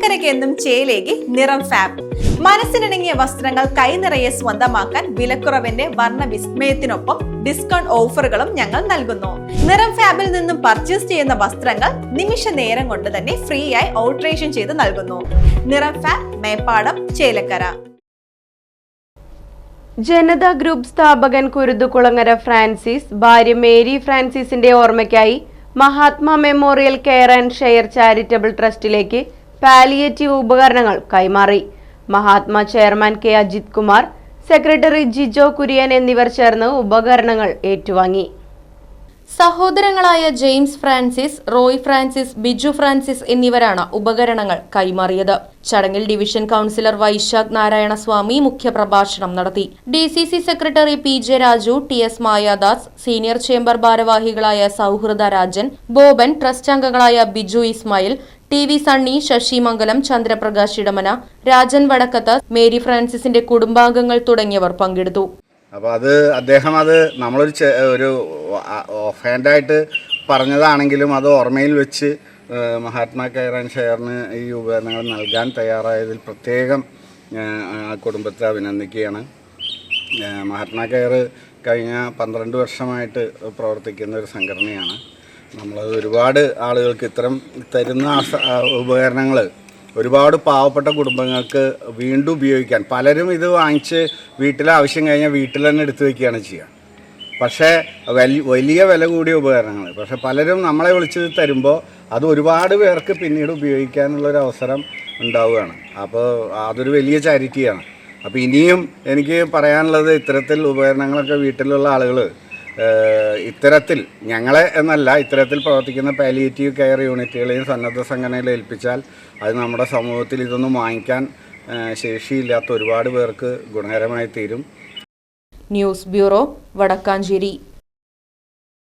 ചേലക്കരയ്ക്ക് എന്നും ചേലേക്ക് നിറം ഫാബ്. മനസ്സിനിണങ്ങിയ വസ്ത്രങ്ങൾ കൈനിറയെ സ്വന്തമാക്കാൻ വിലക്കുറവിന്റെ വർണ്ണ വിസ്മയത്തിനൊപ്പം ഡിസ്കൗണ്ട് ഓഫറുകളും ഞങ്ങൾ നൽകുന്നു. നിറം ഫാബിൽ നിന്നും പർച്ചേസ് ചെയ്യുന്ന വസ്ത്രങ്ങൾ നിമിഷ നേരം കൊണ്ട് തന്നെ ഫ്രീ ആയി ഓൾട്ടറേഷൻ ചെയ്ത് നൽകുന്നു. നിറം ഫാബ്, മേപ്പാടം, ചേലക്കര. ജനത ഗ്രൂപ്പ് സ്ഥാപകൻ കുരുതുകുളങ്ങര ഫ്രാൻസിസ് ഭാര്യ മേരി ഫ്രാൻസിസിന്റെ ഓർമ്മയ്ക്കായി Mahatma memorial care and share charitable ട്രസ്റ്റിലേക്ക് പാലിയേറ്റീവ് ഉപകരണങ്ങൾ കൈമാറി. Mahatma chairman K Ajith Kumar, secretary Jijo Kurian എന്നിവർ ചേർന്ന് ഉപകരണങ്ങൾ ഏറ്റുവാങ്ങി. സഹോദരങ്ങളായ James Francis, Roy Francis, Biju Francis എന്നിവരാണ് ഉപകരണങ്ങൾ കൈമാറിയത്. ചടങ്ങിൽ ഡിവിഷൻ കൗൺസിലർ വൈശാഖ് നാരായണസ്വാമി മുഖ്യപ്രഭാഷണം നടത്തി. DCC secretary PJ Raju, TS Mayadas, senior chamber ഭാരവാഹികളായ സൗഹൃദ രാജൻ, ബോബൻ, ട്രസ്റ്റ് അംഗങ്ങളായ ബിജു ഇസ്മായിൽ, TV സണ്ണി, ശശി മംഗലം, ചന്ദ്രപ്രകാശ് ഇടമന, രാജൻ വടക്കത്ത്, മേരി ഫ്രാൻസിസിന്റെ കുടുംബാംഗങ്ങൾ തുടങ്ങിയവർ പങ്കെടുത്തു. അപ്പോൾ അദ്ദേഹം നമ്മളൊരു ഓഫ് ഹാൻഡായിട്ട് പറഞ്ഞതാണെങ്കിലും അത് ഓർമ്മയിൽ വെച്ച് മഹാത്മാ കെയർ ആൻഡ് ഷെയറിന് ഈ ഉപകരണങ്ങൾ നൽകാൻ തയ്യാറായതിൽ പ്രത്യേകം കുടുംബത്തെ അഭിനന്ദിക്കുകയാണ്. മഹാത്മാ കെയർ കഴിഞ്ഞ 12 വർഷമായിട്ട് പ്രവർത്തിക്കുന്ന ഒരു സംഘടനയാണ്. നമ്മളത് ഒരുപാട് ആളുകൾക്ക് ഇത്തരം തരുന്ന ഉപകരണങ്ങൾ ഒരുപാട് പാവപ്പെട്ട കുടുംബങ്ങൾക്ക് വീണ്ടും ഉപയോഗിക്കാൻ, പലരും ഇത് വാങ്ങിച്ച് വീട്ടിലെ ആവശ്യം കഴിഞ്ഞാൽ വീട്ടിൽ തന്നെ എടുത്തു വയ്ക്കുകയാണ് ചെയ്യുക. പക്ഷേ വലിയ വില കൂടിയ ഉപകരണങ്ങൾ, പക്ഷേ പലരും നമ്മളെ വിളിച്ച് തരുമ്പോൾ അത് ഒരുപാട് പേർക്ക് പിന്നീട് ഉപയോഗിക്കാനുള്ളൊരു അവസരം ഉണ്ടാവുകയാണ്. അപ്പോൾ അതൊരു വലിയ ചാരിറ്റിയാണ്. അപ്പോൾ ഇനിയും എനിക്ക് പറയാനുള്ളത്, ഇത്തരത്തിൽ ഉപകരണങ്ങളൊക്കെ വീട്ടിലുള്ള ആളുകൾ ഇത്തരത്തിൽ ഞങ്ങളെ എന്നല്ല, ഇത്തരത്തിൽ പ്രവർത്തിക്കുന്ന പാലിയേറ്റീവ് കെയർ യൂണിറ്റുകളെയും സന്നദ്ധ സംഘടനകളെ ഏൽപ്പിച്ചാൽ അത് നമ്മുടെ സമൂഹത്തിൽ ഇതൊന്നും വാങ്ങിക്കാൻ ശേഷിയില്ലാത്ത ഒരുപാട് പേർക്ക് ഗുണകരമായി തീരും. News bureau, Vadakkanchery.